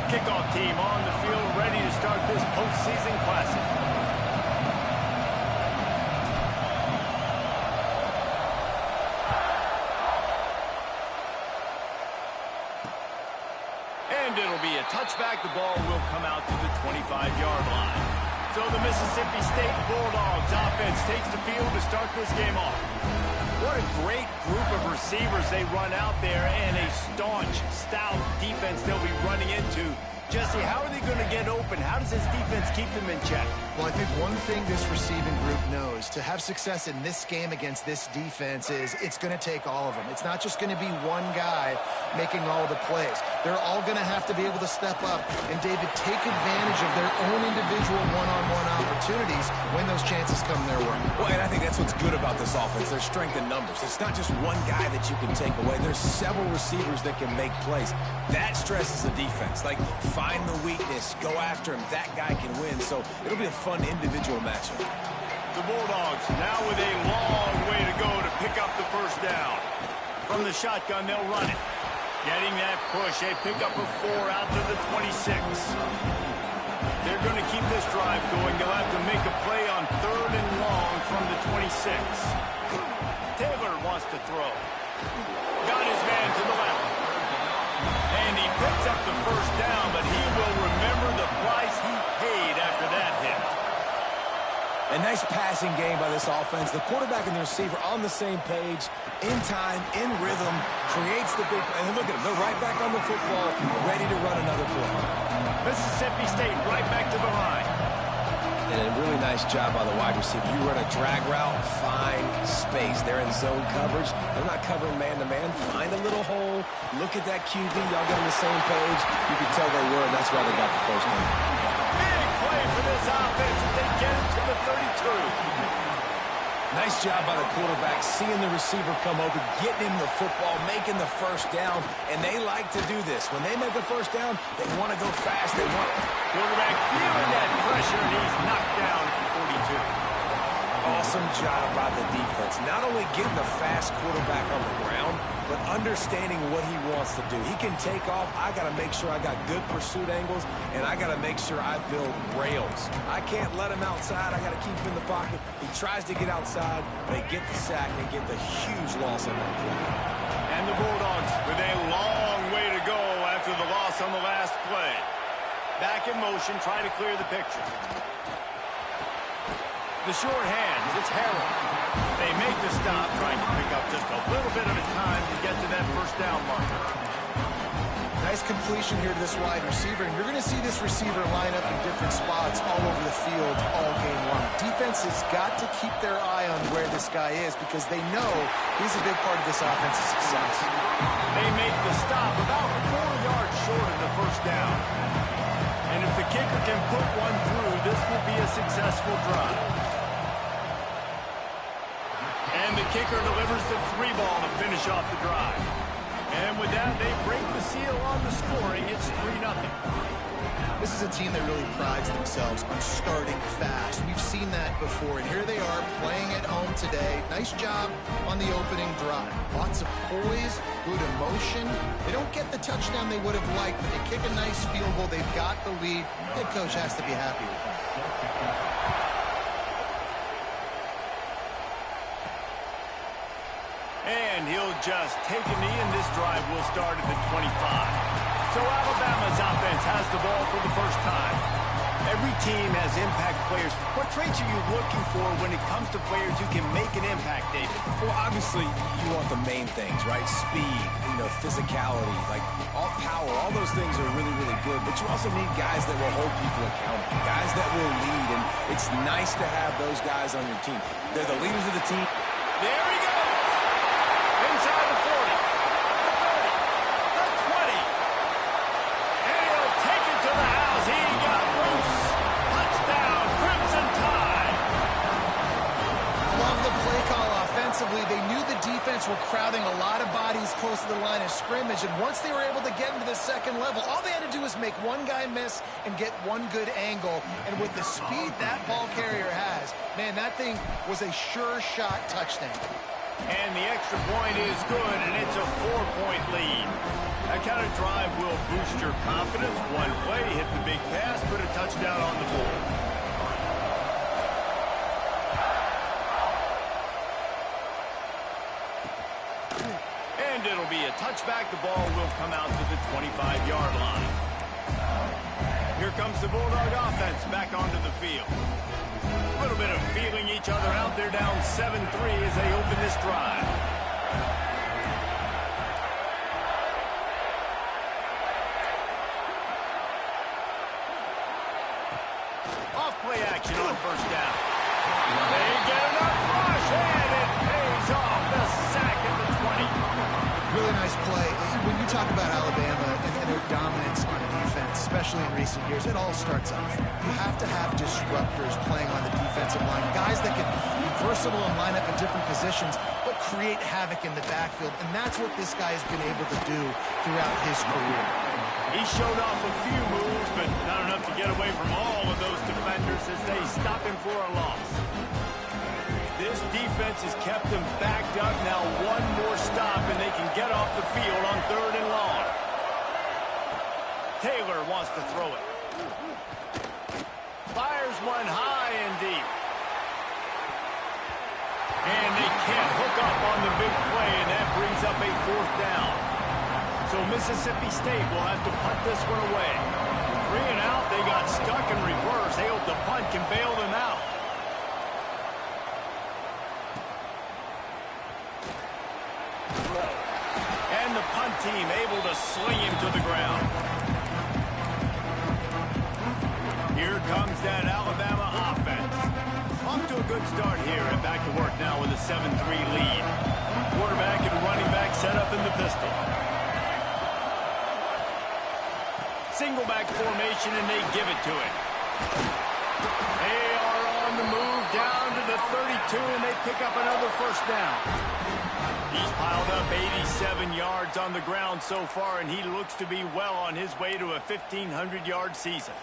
kickoff team on the field, ready to start this postseason classic. And it'll be a touchback. The ball will come out to the 25-yard line. So the Mississippi State Bulldogs offense takes the field to start this game off. What a great group of receivers they run out there, and a staunch, stout defense they'll be running into. Jesse, how are they going to get open? How does this defense keep them in check? Well, I think one thing this receiving group knows, to have success in this game against this defense, is it's going to take all of them. It's not just going to be one guy making all the plays. They're all going to have to be able to step up and, David, take advantage of their own individual one-on-one opportunities when those chances come their way. Well, and I think that's what's good about this offense, their strength in numbers. It's not just one guy that you can take away. There's several receivers that can make plays. That stresses the defense. Like, find the weakness, go after him. That guy can win. So it'll be a fun individual matchup. The Bulldogs now with a long way to go to pick up the first down. From the shotgun, they'll run it. Getting that push, a pickup of 4 out to the 26. They're going to keep this drive going. They'll have to make a play on 3rd and long from the 26. Taylor wants to throw. Got his man to the left. And he picks up the first down, but he will remember the price he paid after that hit. A nice passing game by this offense. The quarterback and the receiver on the same page, in time, in rhythm, creates the big... And look at them. They're right back on the football, ready to run another play. Mississippi State right back to the line. And a really nice job by the wide receiver. You run a drag route, find space. They're in zone coverage. They're not covering man-to-man. Find a little hole. Look at that QB. Y'all get on the same page. You can tell they were, and that's why they got the first down. Big play for this offense as they get it to the 32. Nice job by the quarterback, seeing the receiver come open, getting him the football, making the first down, and they like to do this. When they make a first down, they want to go fast. They want... Quarterback feeling that pressure, and he's knocked down at the 42. Awesome job by the defense. Not only getting the fast quarterback on the ground, but understanding what he wants to do. He can take off. I got to make sure I got good pursuit angles, and I got to make sure I build rails. I can't let him outside. I got to keep him in the pocket. He tries to get outside. They get the sack and get the huge loss on that play. And the Bulldogs with a long way to go after the loss on the last play. Back in motion, try to clear the picture. The short hands, it's Harrell. They make the stop, trying to pick up just a little bit at a time to get to that first down marker. Nice completion here to this wide receiver, and you're going to see this receiver line up in different spots all over the field all game long. Defense has got to keep their eye on where this guy is because they know he's a big part of this offense's success. They make the stop about 4 yards short of the first down. And if the kicker can put one through, this will be a successful drive. And the kicker delivers the 3 ball to finish off the drive. And with that, they break the seal on the scoring. It's 3-0. This is a team that really prides themselves on starting fast. We've seen that before, and here they are playing at home today. Nice job on the opening drive. Lots of poise, good emotion. They don't get the touchdown they would have liked, but they kick a nice field goal. They've got the lead. Head coach has to be happy with that. And he'll just take a knee, and this drive will start at the 25. So Alabama's offense has the ball for the first time. Every team has impact players. What traits are you looking for when it comes to players who can make an impact, David? Well, obviously, you want the main things, right? Speed, physicality, like all power, all those things are really, really good. But you also need guys that will hold people accountable, guys that will lead. And it's nice to have those guys on your team. They're the leaders of the team. There he goes. Inside the 40, the 30, the 20. And he'll take it to the house. He got loose. Touchdown, Crimson Tide. Love the play call offensively. They knew the defense were crowding a lot of bodies close to the line of scrimmage, and once they were able to get into the second level, all they had to do was make one guy miss and get one good angle. And with the speed that ball carrier has, man, that thing was a sure shot touchdown. And the extra point is good, and it's a 4-point lead. That kind of drive will boost your confidence. One play, hit the big pass, put a touchdown on the board. And it'll be a touchback. The ball will come out to the 25-yard line. Here comes the Bulldog offense back onto the field. A little bit of feeling each other out. They're down 7-3 as they open this drive. Off-play action on first down. They get enough rush, and it pays off. The sack at the 20. Really nice play. When you talk about Alabama and their dominance on defense, especially in recent years, it all starts off. You have to have disruptors playing on the defensive line, guys that can be versatile and line up in different positions, but create havoc in the backfield, and that's what this guy has been able to do throughout his career. He showed off a few moves, but not enough to get away from all of those defenders as they stop him for a loss. This defense has kept them backed up. Now one more stop, and they can get off the field on 3rd and long. Taylor wants to throw it. Fires one high and deep. And they can't hook up on the big play, and that brings up a 4th down. So Mississippi State will have to punt this one away. 3 and out, they got stuck in reverse. They hope the punt can bail them out. And the punt team able to sling him to the ground. Here comes that Alabama offense. Off to a good start here and back to work now with a 7-3 lead. Quarterback and running back set up in the pistol. Single back formation, and they give it to him. They are on the move down to the 32, and they pick up another first down. He's piled up 87 yards on the ground so far, and he looks to be well on his way to a 1,500-yard season.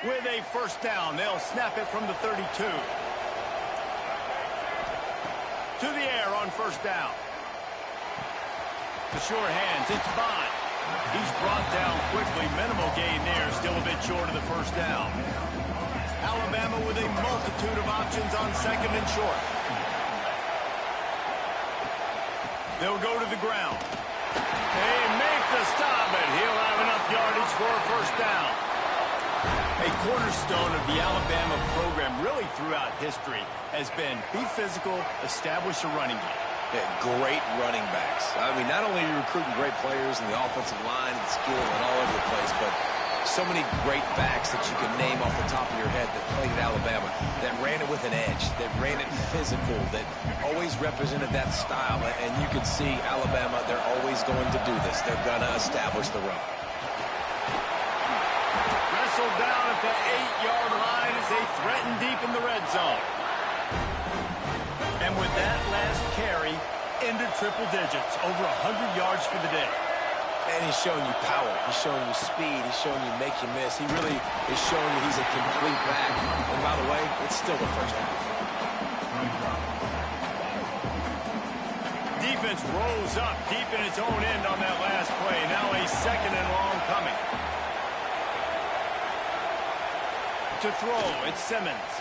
With a first down, they'll snap it from the 32. To the air on first down. The short hands, it's Bond. He's brought down quickly. Minimal gain there, still a bit short of the first down. Alabama with a multitude of options on 2nd and short. They'll go to the ground. They make the stop, and he'll have enough yardage for a first down. A cornerstone of the Alabama program really throughout history has been be physical, establish a running game. Yeah, great running backs. I mean, not only are you recruiting great players in the offensive line and skill and all over the place, but so many great backs that you can name off the top of your head that played at Alabama, that ran it with an edge, that ran it physical, that always represented that style. And you can see Alabama, they're always going to do this. They're going to establish the run. Wrestled down at the 8-yard line as they threaten deep in the red zone. And with that last carry, into triple digits, over 100 yards for the day. And he's showing you power. He's showing you speed. He's showing you make you miss. He really is showing you he's a complete back. And by the way, it's still the first half. Defense rose up deep in its own end on that last play. Now a 2nd and long coming. To throw, it's Simmons.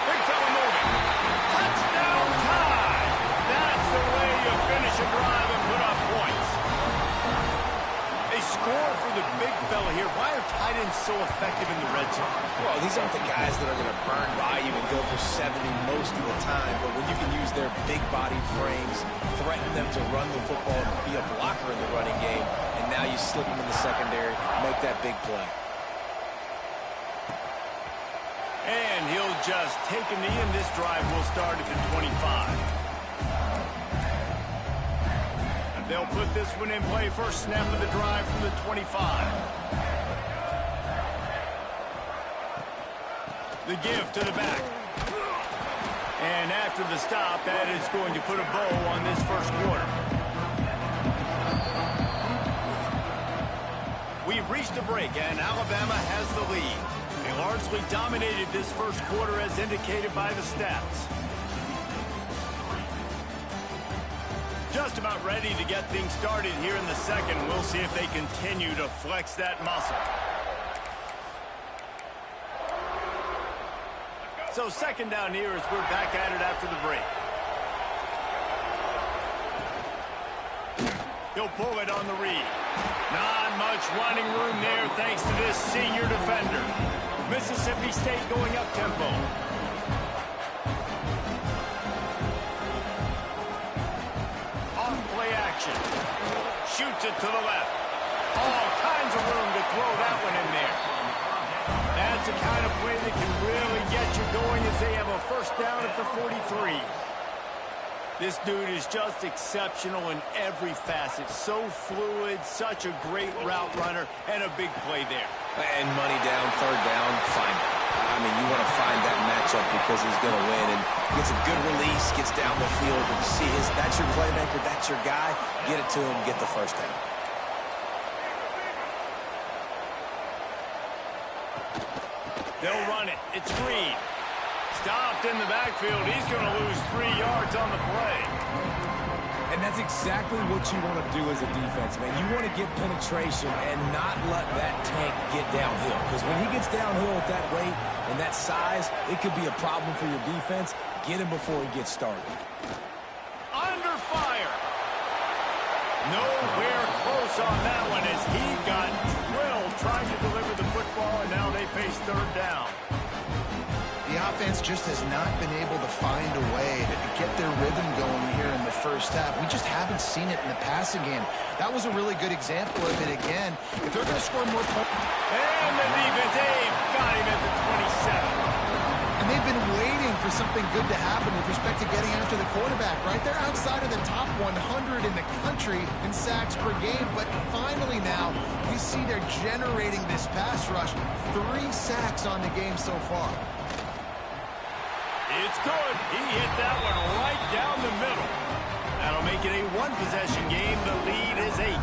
Big fella moving. Touchdown tie. That's the way you finish a drive and put up points. A score for the big fella here. Why are tight ends so effective in the red zone? Well, these aren't the guys that are going to burn by you and go for 70 most of the time. But when you can use their big-bodied frames, threaten them to run the football and be a blocker in the running game, and now you slip them in the secondary, make that big play. And he'll just take a knee, and this drive will start at the 25. And they'll put this one in play. First snap of the drive from the 25. The give to the back. And after the stop, that is going to put a bow on this first quarter. We've reached a break, and Alabama has the lead. They largely dominated this first quarter as indicated by the stats. Just about ready to get things started here in the second. We'll see if they continue to flex that muscle. So second down here as we're back at it after the break. He'll pull it on the read. Not much running room there thanks to this senior defender. Mississippi State going up tempo. Off play action. Shoots it to the left. All kinds of room to throw that one in there. That's the kind of play that can really get you going as they have a first down at the 43. This dude is just exceptional in every facet. So fluid, such a great route runner, and a big play there. And money down, third down, fine. I mean, you want to find that matchup because he's going to win. And gets a good release, gets down the field. And you see that's your playmaker, that's your guy. Get it to him, get the first down. They'll run it. It's Green. Stopped in the backfield. He's going to lose 3 yards on the play. And that's exactly what you want to do as a defense, man. You want to get penetration and not let that tank get downhill. Because when he gets downhill at that rate and that size, it could be a problem for your defense. Get him before he gets started. Under fire. Nowhere close on that one as he got drilled trying to deliver the football, and now they face third down. The offense just has not been able to find a way to get their rhythm going here in the first half. We just haven't seen it in the passing game. That was a really good example of it again. If they're going to score more points... And the defense, they've got him at the 27. And they've been waiting for something good to happen with respect to getting after the quarterback, right? They're outside of the top 100 in the country in sacks per game, but finally now we see they're generating this pass rush. 3 sacks on the game so far. It's good. He hit that one right down the middle. That'll make it a one-possession game. The lead is 8.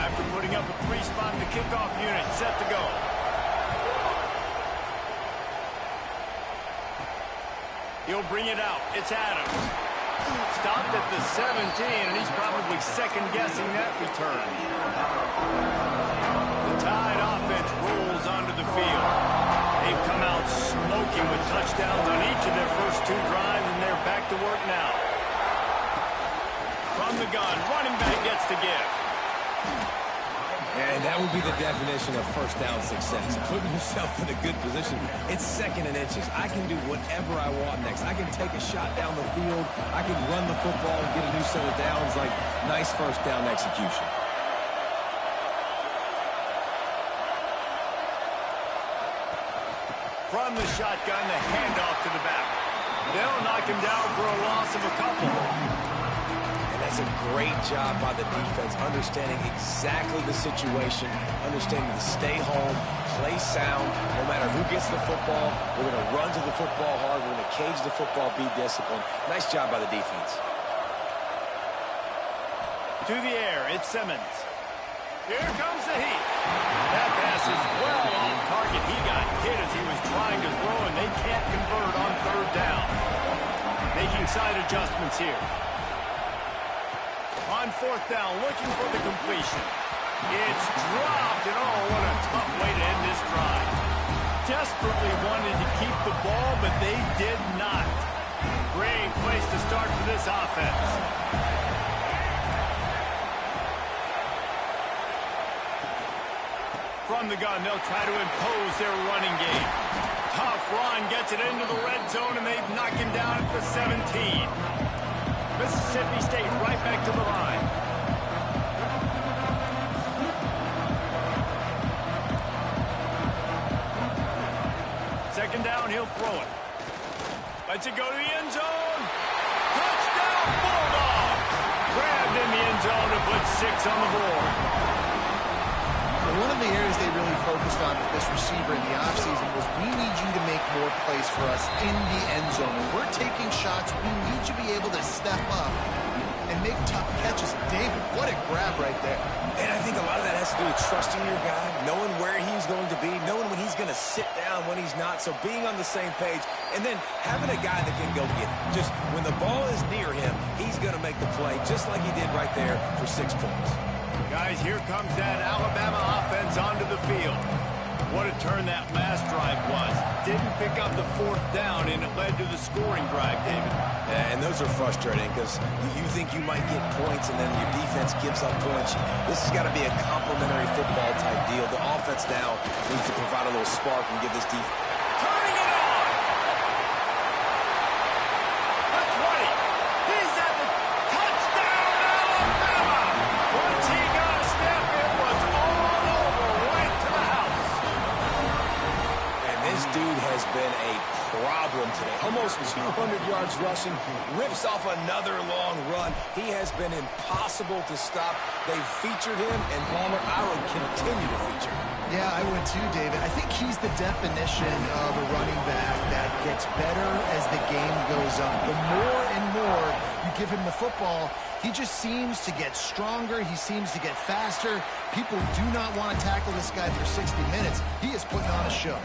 After putting up a 3-spot, the kickoff unit set to go. He'll bring it out. It's Adams. Stopped at the 17, and he's probably second-guessing that return. The Tide offense rolls onto the field. They've come out smoking with touchdowns on each of their first 2 drives, and they're back to work now. From the gun, running back gets to give. And that would be the definition of first down success. Putting yourself in a good position. It's second and inches. I can do whatever I want next. I can take a shot down the field. I can run the football and get a new set of downs. Like, nice first down execution. From the shotgun, the handoff to the back. They'll knock him down for a loss of a couple. And that's a great job by the defense, understanding exactly the situation, understanding to stay home, play sound. No matter who gets the football, we're going to run to the football hard. We're going to cage the football, be disciplined. Nice job by the defense. To the air, it's Simmons. Here comes the heat. That pass is well off target. He got hit as he was trying to throw, and they can't convert on third down. Making side adjustments here. On fourth down, looking for the completion. It's dropped, and oh, what a tough way to end this drive. Desperately wanted to keep the ball, but they did not. Great place to start for this offense. From the gun, they'll try to impose their running game. Tough run, gets it into the red zone, and they knock him down at the 17. Mississippi State right back to the line. Second down, he'll throw it. Lets it go to the end zone. Touchdown, Bulldogs! Grabbed in the end zone to put 6 on the board. One of the areas they really focused on with this receiver in the offseason was we need you to make more plays for us in the end zone. When we're taking shots, we need you to be able to step up and and make tough catches. David, what a grab right there. And I think a lot of that has to do with trusting your guy, knowing where he's going to be, knowing when he's going to sit down, when he's not. So being on the same page, and then having a guy that can go get it. Just when the ball is near him, he's going to make the play, just like he did right there for 6 points. Guys, here comes that Alabama offense onto the field. What a turn that last drive was. Didn't pick up the 4th down, and it led to the scoring drive, David. Yeah, and those are frustrating because you think you might get points, and then your defense gives up points. This has got to be a complementary football type deal. The offense now needs to provide a little spark and give this defense. Turning it on! The 20. He's at the touchdown, Alabama! Once he got a step, it was all over, right to the house. And this dude has been a problem today. Almost 200 yards rushing, rips off another long run. He has been impossible to stop. They've featured him, and Palmer, I would continue to feature him. Yeah, I would too, David. I think he's the definition of a running back that gets better as the game goes on. The more and more you give him the football, he just seems to get stronger. He seems to get faster. People do not want to tackle this guy for 60 minutes. He is putting on a show.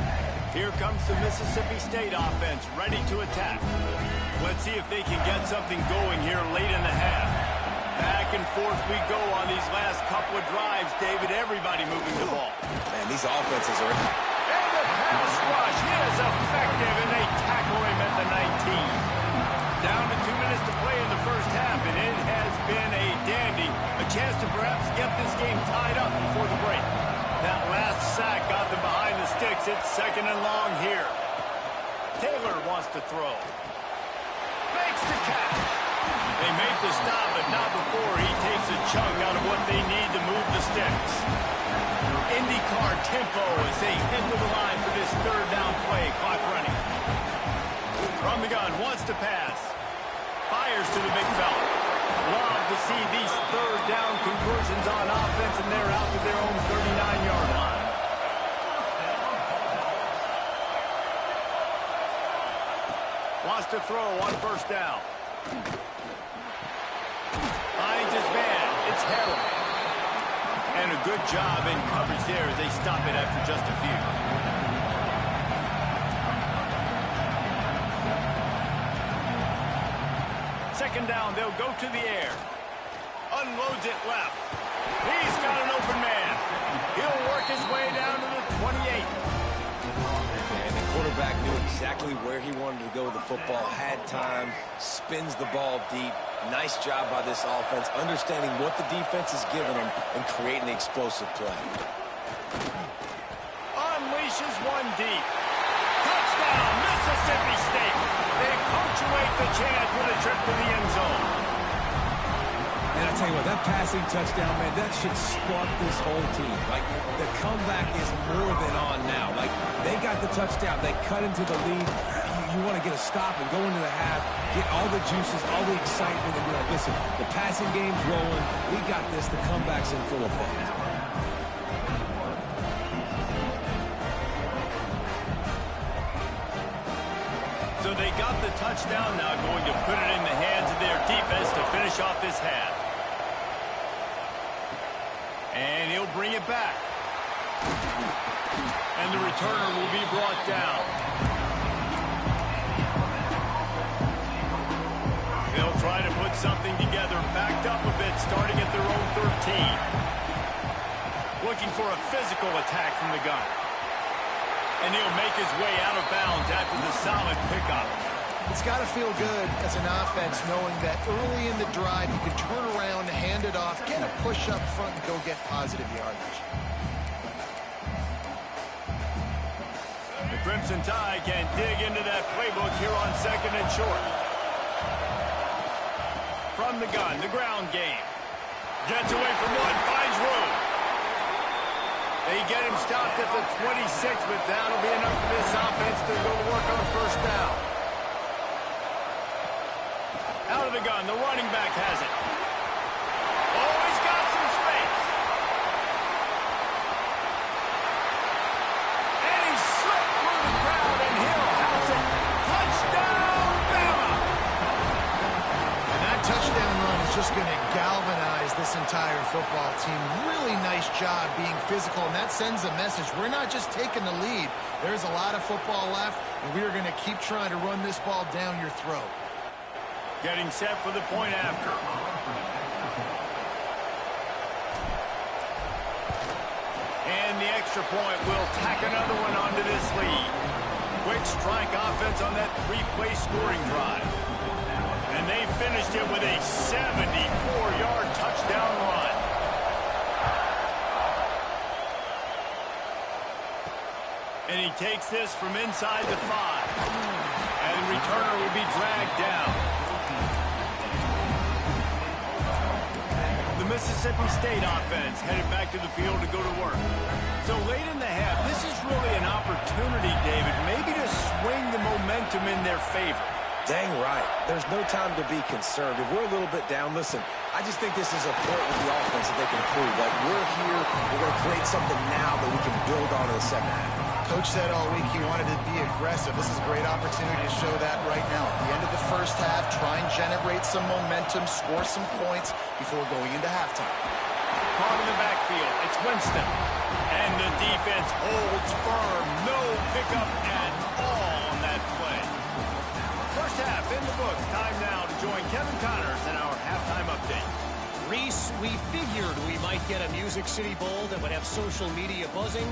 Here comes the Mississippi State offense, ready to attack. Let's see if they can get something going here late in the half. Back and forth we go on these last couple of drives, David. Everybody moving the ball. Man, these offenses are... And the pass rush is effective, and they tackle him at the 19. Down to 2 minutes to play in the first half, and it has been a dandy. A chance to perhaps get this game tied up before the break. That last sack got them behind the sticks. It's 2nd and long here. Taylor wants to throw. Makes the catch. They make the stop, but not before he takes a chunk out of what they need to move the sticks. IndyCar tempo as they head to the line for this 3rd down play. Clock running. From the gun, wants to pass. Fires to the big fella. Love to see these 3rd down conversions on offense, and they're out to their own 39-yard line. Wants to throw on 1st down. Finds his man. It's Harrell. And a good job in coverage there as they stop it after just a few. Second down, they'll go to the air. Unloads it left. He's got an open man. He'll work his way down to the 28. And the quarterback knew exactly where he wanted to go with the football, had time, spins the ball deep. Nice job by this offense, understanding what the defense is giving them and creating the explosive play. Unleashes one deep. Touchdown, Mississippi State. They punctuate the chance with a trip to the end zone. And I tell you what, that passing touchdown, man, that should spark this whole team. Like, the comeback is more than on now. Like, they got the touchdown. They cut into the lead. You want to get a stop and go into the half, get all the juices, all the excitement, and be like, listen, the passing game's rolling. We got this. The comeback's in full effect. So they got the touchdown, now going to put it in the hands of their defense to finish off this half. And he'll bring it back. And the returner will be brought down. They'll try to put something together, backed up a bit, starting at their own 13. Looking for a physical attack from the gun. And he'll make his way out of bounds after the solid pickup. It's got to feel good as an offense knowing that early in the drive you can turn around, hand it off, get a push up front, and go get positive yardage. The Crimson Tide can dig into that playbook here on 2nd and short. From the gun, the ground game. Gets away from one, finds room. They get him stopped at the 26, but that'll be enough for this offense to go to work on 1st down. Out of the gun, the running back has it. Oh, he's got some space. And he slipped through the crowd, and he'll house it. Touchdown, Bama! And that touchdown run is just going to this entire football team. Really nice job being physical, and that sends a message. We're not just taking the lead. There's a lot of football left, and we are going to keep trying to run this ball down your throat. Getting set for the point after. And the extra point will tack another one onto this lead. Quick strike offense on that three-play scoring drive. And they finished it with a 74-yard touchdown run. And he takes this from inside the 5. And the returner will be dragged down. The Mississippi State offense headed back to the field to go to work. So late in the half, this is really an opportunity, David, maybe to swing the momentum in their favor. Dang right. There's no time to be concerned. If we're a little bit down, listen, I just think this is a point with the offense that they can prove. Like, we're here, we're going to create something now that we can build on in the second half. Coach said all week he wanted to be aggressive. This is a great opportunity to show that right now. At the end of the first half, try and generate some momentum, score some points before going into halftime. Caught in the backfield. It's Winston. And the defense holds firm. No pickup at all on that play. First half in the books. Time now to join Kevin Connors in our halftime update. Reese, we figured we might get a Music City Bowl that would have social media buzzing,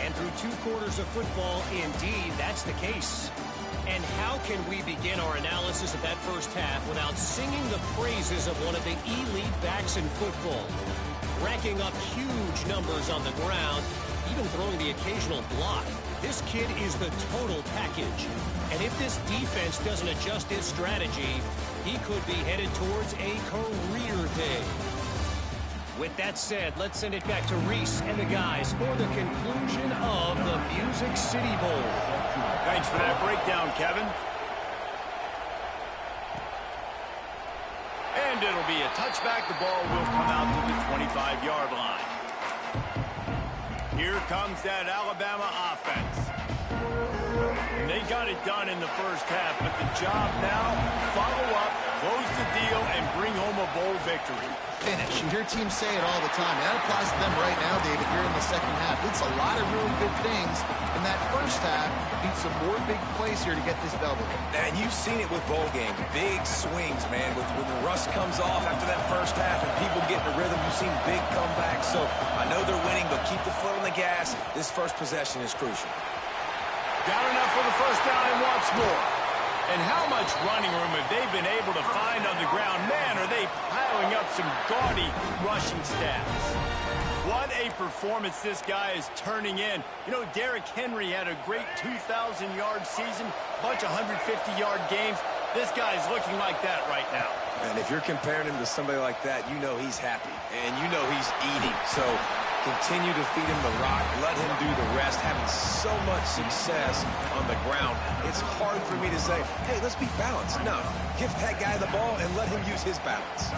and through 2 quarters of football, indeed, that's the case. And how can we begin our analysis of that first half without singing the praises of one of the elite backs in football? Racking up huge numbers on the ground, even throwing the occasional block. This kid is the total package. And if this defense doesn't adjust its strategy, he could be headed towards a career day. With that said, let's send it back to Reese and the guys for the conclusion of the Music City Bowl. Thanks for that breakdown, Kevin. And it'll be a touchback. The ball will come out to the 25-yard line. Here comes that Alabama offense. And they got it done in the first half, but the job now, follow up, close the deal, and bring home a bowl victory. Finish. You hear teams say it all the time. That applies to them right now, David, here in the second half. It's a lot of really good things in that first half. Need some more big plays here to get this double. And you've seen it with bowl games. Big swings, man. When the rust comes off after that first half and people get in the rhythm, you've seen big comebacks. So I know they're winning, but keep the foot on the gas. This first possession is crucial. Got enough for the first down and wants more. And how much running room have they been able to find on the ground? Man, are they piling up some gaudy rushing stats. What a performance this guy is turning in. You know, Derrick Henry had a great 2,000-yard season, bunch of 150-yard games. This guy's looking like that right now. And if you're comparing him to somebody like that, you know he's happy. And you know he's eating. So continue to feed him the rock. Let him do the rest. Having so much success on the ground, it's hard for me to say, hey, let's be balanced. No, give that guy the ball and let him use his balance.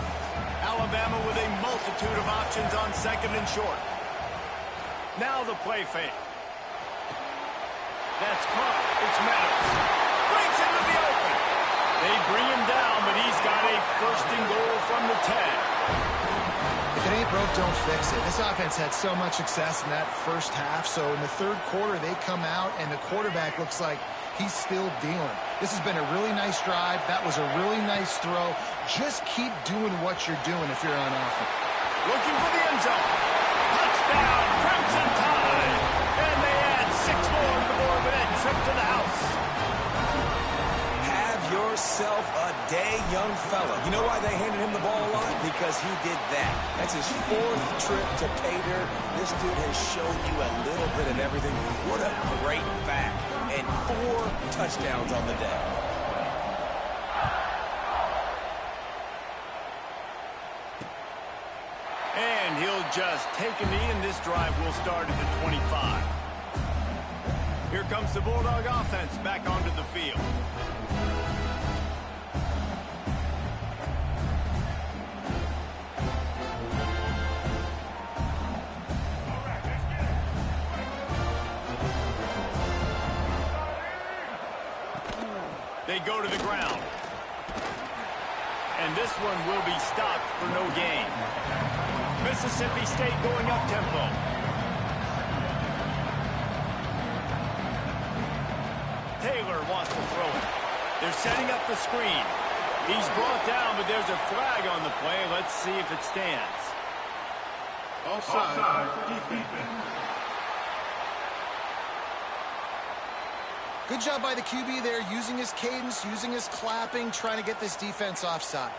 Alabama with a multitude of options on second and short. Now the play fake. That's caught. It's Meadows. Breaks into the open. They bring him down, but he's got a first and goal from the 10. If it ain't broke, don't fix it. This offense had so much success in that first half, so in the third quarter, they come out, and the quarterback looks like he's still dealing. This has been a really nice drive. That was a really nice throw. Just keep doing what you're doing if you're on offense. Looking for the end zone. Touchdown, Crimson Tide. And they add 6 more to the board with that trip to the house. Have yourself a day, young fella. You know why they handed him the ball a lot? Because he did that. That's his 4th trip to pay dirt. This dude has shown you a little bit of everything. What a great back. And 4 touchdowns on the day. And he'll just take a knee, and this drive will start at the 25. Here comes the Bulldog offense back onto the field. They go to the ground. And this one will be stopped for no gain. Mississippi State going up tempo. Taylor wants to throw it. They're setting up the screen. He's brought down, but there's a flag on the play. Let's see if it stands. Offside. Defense. Good job by the QB there, using his cadence, using his clapping, trying to get this defense offside.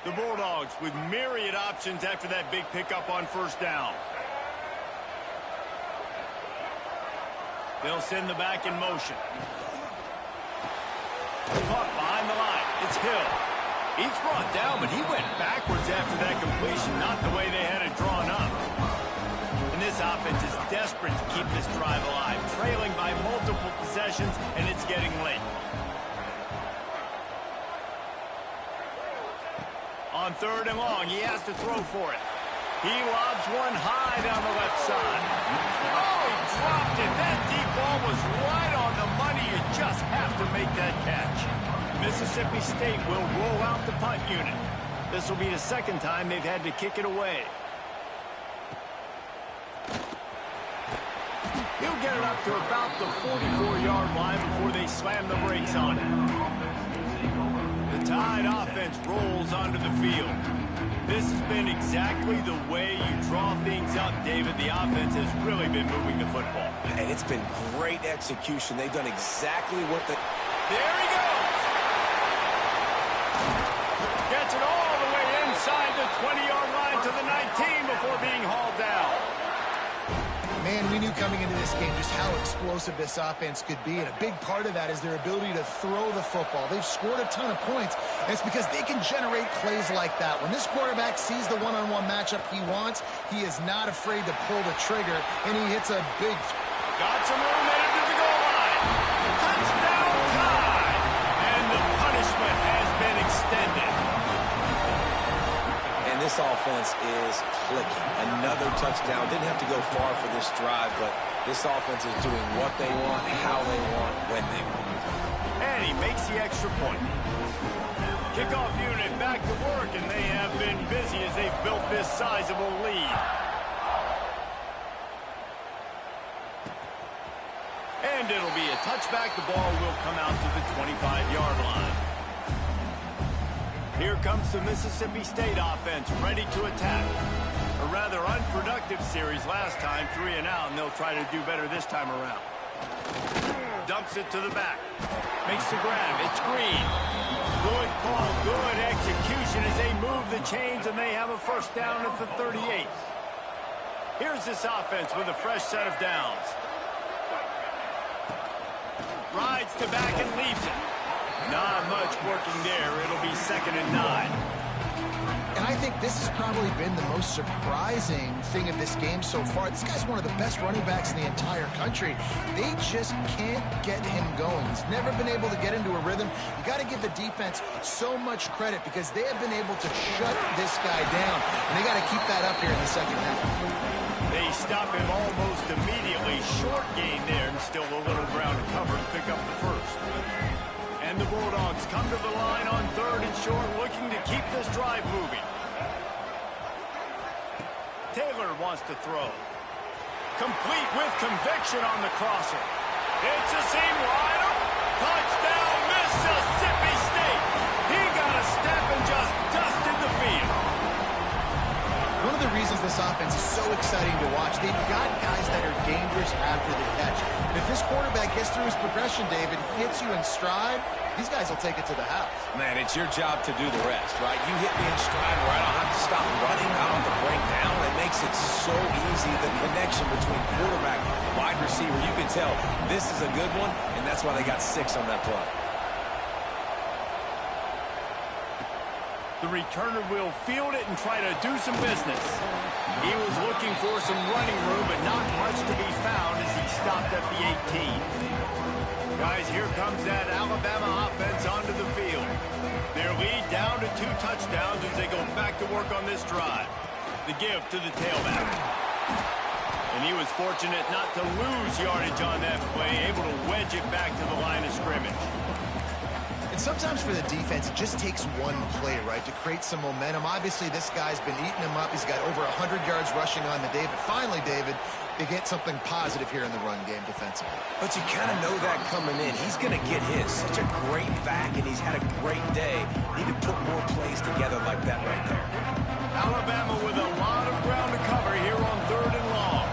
The Bulldogs with myriad options after that big pickup on first down. They'll send the back in motion. Caught behind the line. It's Hill. He's brought down, but he went backwards after that completion, not the way they had it drawn up. And this offense is desperate to keep this drive alive, trailing by multiple possessions, and it's getting late. On third and long, he has to throw for it. He lobs one high down the left side. Oh, he dropped it. That deep ball was right on the money. You just have to make that catch. Mississippi State will roll out the punt unit. This will be the second time they've had to kick it away. He'll get it up to about the 44-yard line before they slam the brakes on it. The Tide offense rolls onto the field. This has been exactly the way you draw things up, David. The offense has really been moving the football. And it's been great execution. They've done exactly what the... There he goes! Gets it all the way inside the 20-yard line to the 19 before being hauled down. Man, we knew coming into this game just how explosive this offense could be, and a big part of that is their ability to throw the football. They've scored a ton of points, and it's because they can generate plays like that. When this quarterback sees the one-on-one matchup he wants, he is not afraid to pull the trigger, and he hits a big... Got some room headed to the goal line. Touchdown Tide! And the punishment has been extended. And this offense is clicking. Another touchdown. Didn't have to go far for this drive, but this offense is doing what they want, how they want, when they want. And he makes the extra point. Kickoff unit back to work, and they have been busy as they've built this sizable lead. And it'll be a touchback. The ball will come out to the 25-yard line. Here comes the Mississippi State offense, ready to attack. A rather unproductive series last time, 3 and out, and they'll try to do better this time around. Dumps it to the back. Makes the grab. It's Green. Good call, good execution as they move the chains, and they have a first down at the 38. Here's this offense with a fresh set of downs. Rides to back and leaves it. Not much working there. It'll be 2nd and 9. And I think this has probably been the most surprising thing of this game so far. This guy's one of the best running backs in the entire country. They just can't get him going. He's never been able to get into a rhythm. You got to give the defense so much credit because they have been able to shut this guy down. And they got to keep that up here in the second half. They stop him almost immediately. Short gain there, and still a little ground to cover to pick up the first. And the Bulldogs come to the line on 3rd and short, looking to keep this drive moving. Taylor wants to throw. Complete with conviction on the crosser. It's a seam rider. Touchdown, Mississippi State. He got a step and just dusted the field. One of the reasons this offense is so exciting to watch, they've got guys that are dangerous after the catch. And if this quarterback gets through his progression, David, hits you in stride, these guys will take it to the house. Man, it's your job to do the rest, right? You hit me in stride where I don't have to stop running, I don't have to break down. It makes it so easy, the connection between quarterback and wide receiver. You can tell this is a good one, and that's why they got 6 on that play. The returner will field it and try to do some business. He was looking for some running room, but not much to be found as he stopped at the 18. Guys, here comes that Alabama offense onto the field. Their lead down to 2 touchdowns as they go back to work on this drive. The give to the tailback. And he was fortunate not to lose yardage on that play, able to wedge it back to the line of scrimmage. And sometimes for the defense, it just takes one play, right, to create some momentum. Obviously, this guy's been eating him up. He's got over 100 yards rushing on the day. But finally, David, they get something positive here in the run game defensively. But you kind of know that coming in. He's going to get his. Such a great back, and he's had a great day. Need to put more plays together like that right there. Alabama with a lot of ground to cover here on 3rd and long.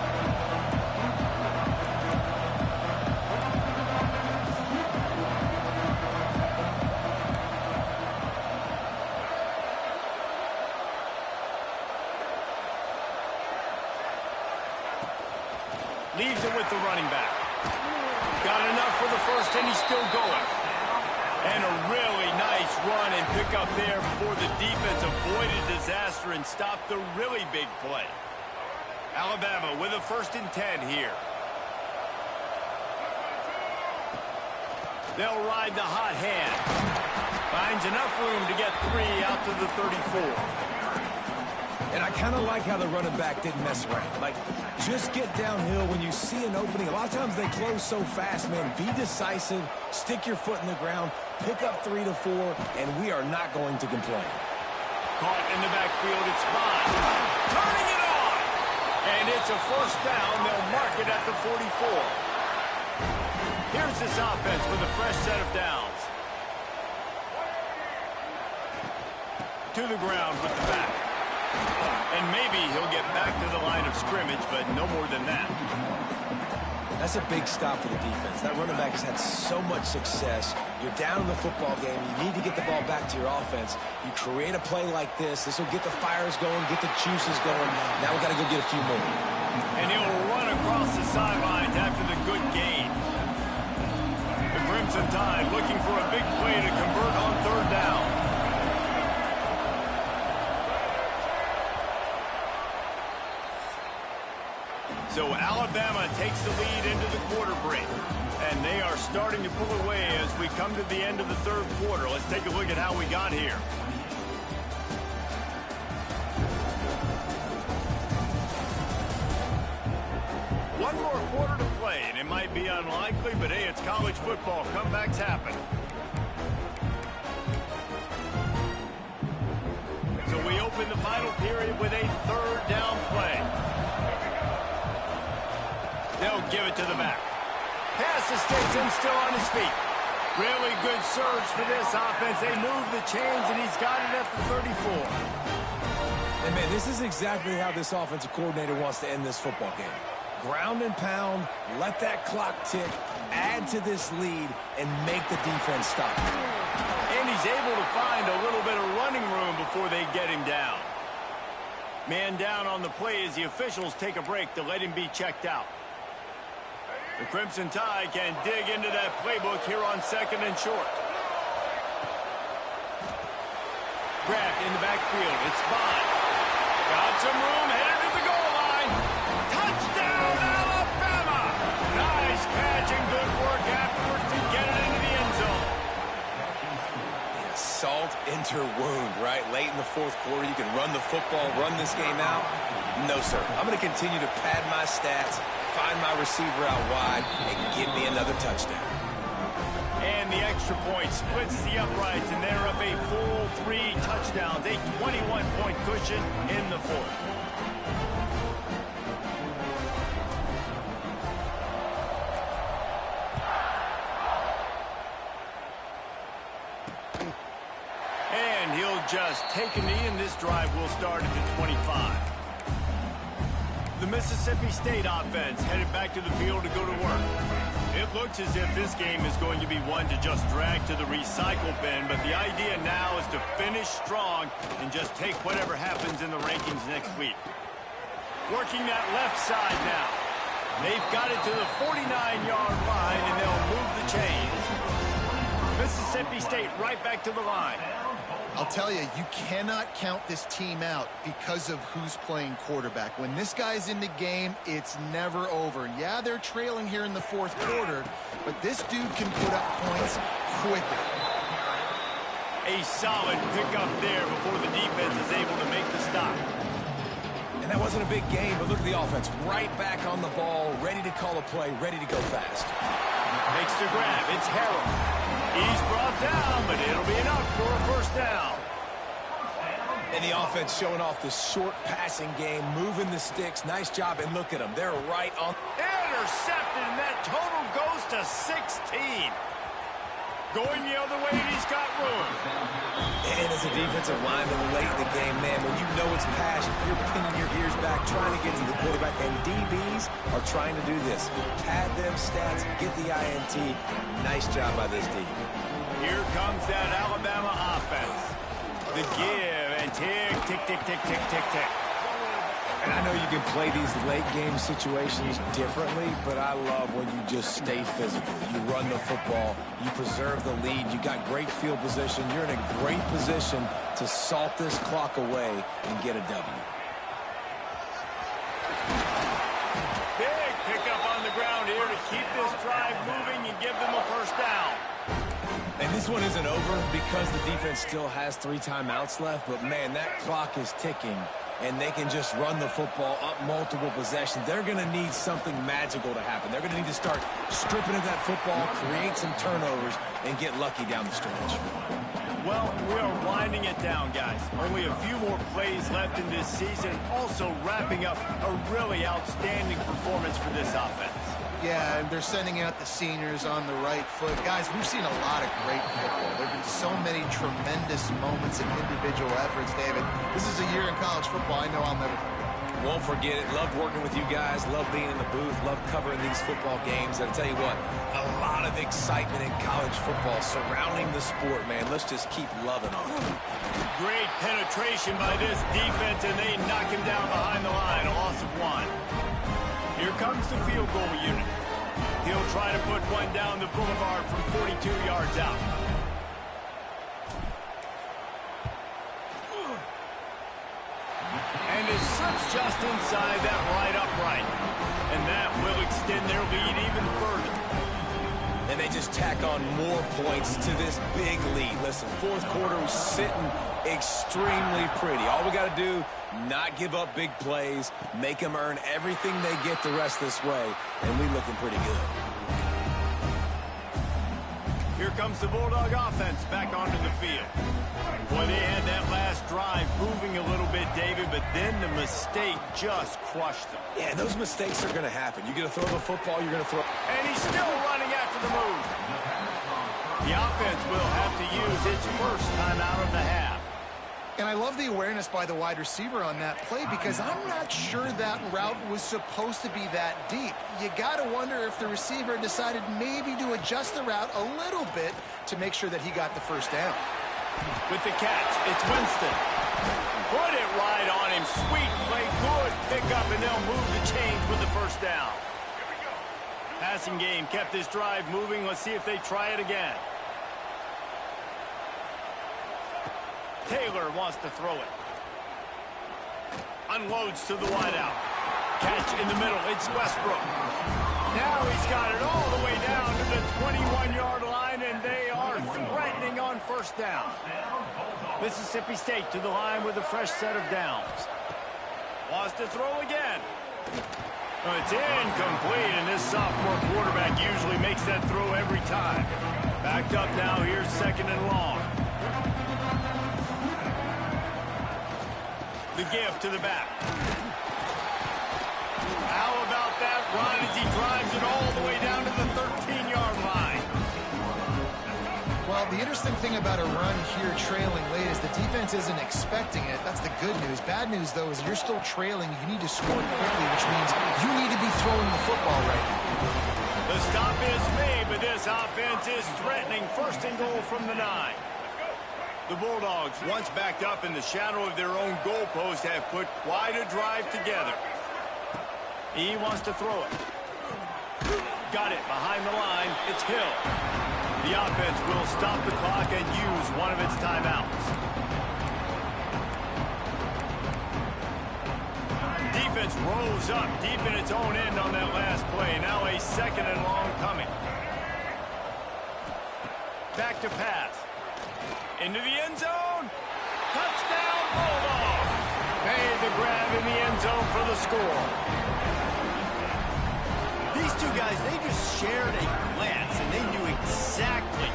Leaves it with the running back. Got enough for the first, and he's still going. And a really nice run and pick up there before the defense avoided disaster and stopped the really big play. Alabama with a 1st and 10 here. They'll ride the hot hand. Finds enough room to get 3 out to the 34. And I kind of like how the running back didn't mess around. Like, just get downhill when you see an opening. A lot of times they close so fast, man. Be decisive, stick your foot in the ground, pick up 3 to 4, and we are not going to complain. Caught in the backfield, it's Bond. Turning it on! And it's a 1st down. They'll mark it at the 44. Here's this offense with a fresh set of downs. To the ground with the back. And maybe he'll get back to the line of scrimmage, but no more than that. That's a big stop for the defense. That running back has had so much success. You're down in the football game. You need to get the ball back to your offense. You create a play like this. This will get the fires going, get the juices going. Now we got to go get a few more. And he'll run across the sidelines after the good gain. The Crimson Tide looking for a big play to convert on 3rd down. So Alabama takes the lead into the quarter break. And they are starting to pull away as we come to the end of the 3rd quarter. Let's take a look at how we got here. One more quarter to play, and it might be unlikely, but hey, it's college football. Comebacks happen. So we open the final period with a 3rd down play. They'll give it to the back. Pass escapes him, still on his feet. Really good surge for this offense. They move the chains, and he's got it at the 34. And, man, this is exactly how this offensive coordinator wants to end this football game. Ground and pound, let that clock tick, add to this lead, and make the defense stop. And he's able to find a little bit of running room before they get him down. Man down on the play as the officials take a break to let him be checked out. The Crimson Tide can dig into that playbook here on 2nd and short. Grabbed in the backfield. It's Bond. Got some room, headed to the goal line. Touchdown, Alabama! Nice catch and good work afterwards to get it into the end zone. Yeah, salt into wound, right? Late in the 4th quarter, you can run the football, run this game out. No, sir. I'm going to continue to pad my stats, find my receiver out wide, and give me another touchdown. And the extra point splits the uprights, and they're up a full 3 touchdowns, a 21-point cushion in the 4th. And he'll just take a knee, and this drive will start at the 25. The Mississippi State offense headed back to the field to go to work. It looks as if this game is going to be one to just drag to the recycle bin, but the idea now is to finish strong and just take whatever happens in the rankings next week. Working that left side now. They've got it to the 49-yard line, and they'll move the chains. Mississippi State right back to the line. I'll tell you, you cannot count this team out because of who's playing quarterback. When this guy's in the game, it's never over. Yeah, they're trailing here in the 4th quarter, but this dude can put up points quickly. A solid pickup there before the defense is able to make the stop. And that wasn't a big game, but look at the offense. Right back on the ball, ready to call a play, ready to go fast. Makes the grab. It's Harrell. He's brought down, but it'll be enough for a first down. And the offense showing off the short passing game, moving the sticks. Nice job, and look at them. They're right on. Intercepted, and that total goes to 16. Going the other way, and he's got room. And as a defensive lineman late in the game, man, when you know it's pass, you're pinning your ears back, trying to get to the quarterback. And DBs are trying to do this. Pad them stats, get the INT. Nice job by this D. Here comes that Alabama offense. The give, and tick, tick, tick, tick, tick, tick, tick. And I know you can play these late game situations differently, but I love when you just stay physical. You run the football, you preserve the lead, you got great field position, you're in a great position to salt this clock away and get a W. Big pickup on the ground here to keep this drive moving and give them a first down. And this one isn't over because the defense still has 3 timeouts left, but man, that clock is ticking. And they can just run the football up multiple possessions. They're going to need something magical to happen. They're going to need to start stripping at that football, create some turnovers, and get lucky down the stretch. Well, we are winding it down, guys. Only a few more plays left in this season. Also wrapping up a really outstanding performance for this offense. Yeah, and they're sending out the seniors on the right foot. Guys, we've seen a lot of great football. There have been so many tremendous moments and individual efforts, David. This is a year in college football I know I'll never forget. Won't forget it. Loved working with you guys. Loved being in the booth. Loved covering these football games. And I'll tell you what, a lot of excitement in college football surrounding the sport, man. Let's just keep loving on it. Great penetration by this defense, and they knock him down behind the line. A loss of 1. Here comes the field goal unit. He'll try to put one down the boulevard from 42 yards out. And it slips just inside that right upright. And that will extend their lead even further. And they just tack on more points to this big lead. Listen, fourth quarter was sitting extremely pretty. All we got to do, not give up big plays, make them earn everything they get the rest this way, and we looking pretty good. Here comes the Bulldog offense back onto the field. Boy, they had that last drive moving a little bit, David, but then the mistake just crushed them. Yeah, those mistakes are going to happen. You're going to throw the football, you're going to throw. And he's still running after the move. The offense will have to use its first timeout of the half. And I love the awareness by the wide receiver on that play because I'm not sure that route was supposed to be that deep. You got to wonder if the receiver decided maybe to adjust the route a little bit to make sure that he got the first down. With the catch, it's Winston. Put it right on him. Sweet play, good pickup, and they'll move the chains with the first down. Passing game kept this drive moving. Let's see if they try it again. Taylor wants to throw it. Unloads to the wideout. Catch in the middle. It's Westbrook. Now he's got it all the way down to the 21-yard line, and they are threatening on first down. Mississippi State to the line with a fresh set of downs. Wants to throw again. It's incomplete, and this sophomore quarterback usually makes that throw every time. Backed up now. Here's second and long. The give to the back. How about that run as he drives it all the way down to the 13-yard line? Well, the interesting thing about a run here trailing late is the defense isn't expecting it. That's the good news. Bad news, though, is you're still trailing. You need to score quickly, which means you need to be throwing the football right now. The stop is made, but this offense is threatening. First and goal from the 9. The Bulldogs, once backed up in the shadow of their own goalpost, have put quite a drive together. He wants to throw it. Got it behind the line. It's Hill. The offense will stop the clock and use one of its timeouts. Defense rose up deep in its own end on that last play. Now a second and long coming. Back to pass. Into the end zone. Touchdown, Bulldog. Made the grab in the end zone for the score. These These two guys, they just shared a glance, and they knew exactly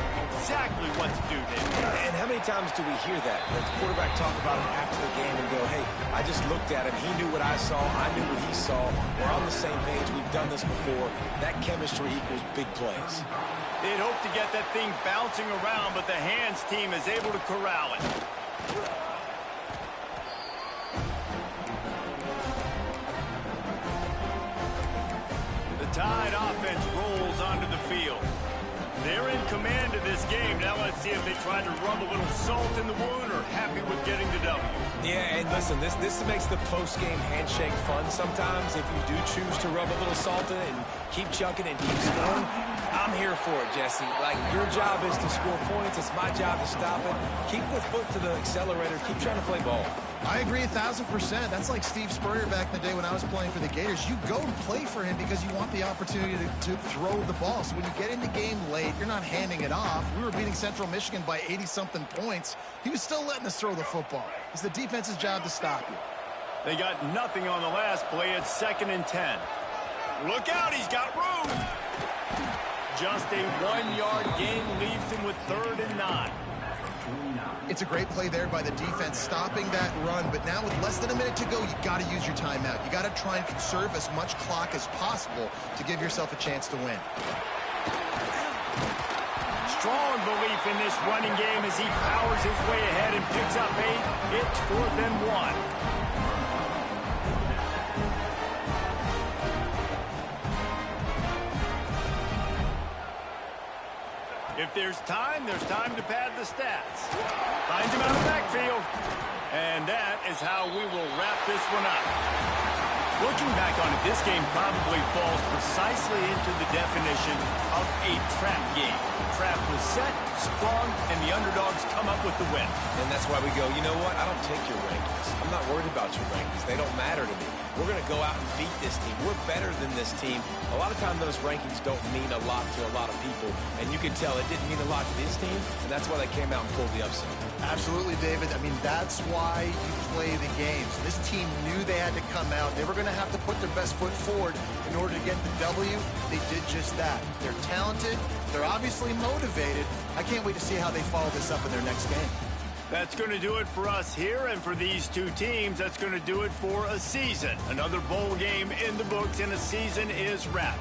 what to do there. And how many times do we hear that? The quarterback talk about it after the game and go, hey, I just looked at him. He knew what I saw. I knew what he saw. We're on the same page. We've done this before. That chemistry equals big plays. They'd hope to get that thing bouncing around, but the hands team is able to corral it. The Tide offense rolls onto the field. They're in command of this game. Now let's see if they try to rub a little salt in the wound or happy with getting the W. Yeah, and listen, this makes the post-game handshake fun sometimes. If you do choose to rub a little salt in it and keep chucking and keep scoring, I'm here for it, Jesse. Like, your job is to score points. It's my job to stop it. Keep the foot to the accelerator. Keep trying to play ball. I agree 1,000%. That's like Steve Spurrier back in the day when I was playing for the Gators. You go and play for him because you want the opportunity to throw the ball. So when you get in the game late, you're not handing it off. We were beating Central Michigan by 80-something points. He was still letting us throw the football. It's the defense's job to stop you. They got nothing on the last play. It's 2nd and 10. Look out, he's got room. Just a 1-yard gain leaves him with 3rd and 9. It's a great play there by the defense, stopping that run. But now with less than a minute to go, you got to use your timeout. You got to try and conserve as much clock as possible to give yourself a chance to win. Strong belief in this running game as he powers his way ahead and picks up 8. It's 4th and 1. If there's time to pad the stats. Finds him out of the backfield. And that is how we will wrap this one up. Looking back on it, this game probably falls precisely into the definition of a trap game. Trap was set, sprung, and the underdogs come up with the win. And that's why we go, you know what? I don't take your rankings. I'm not worried about your rankings. They don't matter to me. We're going to go out and beat this team. We're better than this team. A lot of times those rankings don't mean a lot to a lot of people, and you can tell it didn't mean a lot to this team, and that's why they came out and pulled the upset. Absolutely, David. I mean, that's why you play the games. This team knew they had to come out. They were going to have to put their best foot forward in order to get the W. They did just that. They're talented. They're obviously motivated. I can't wait to see how they follow this up in their next game. That's going to do it for us here, and for these two teams, that's going to do it for a season. Another bowl game in the books, and a season is wrapped.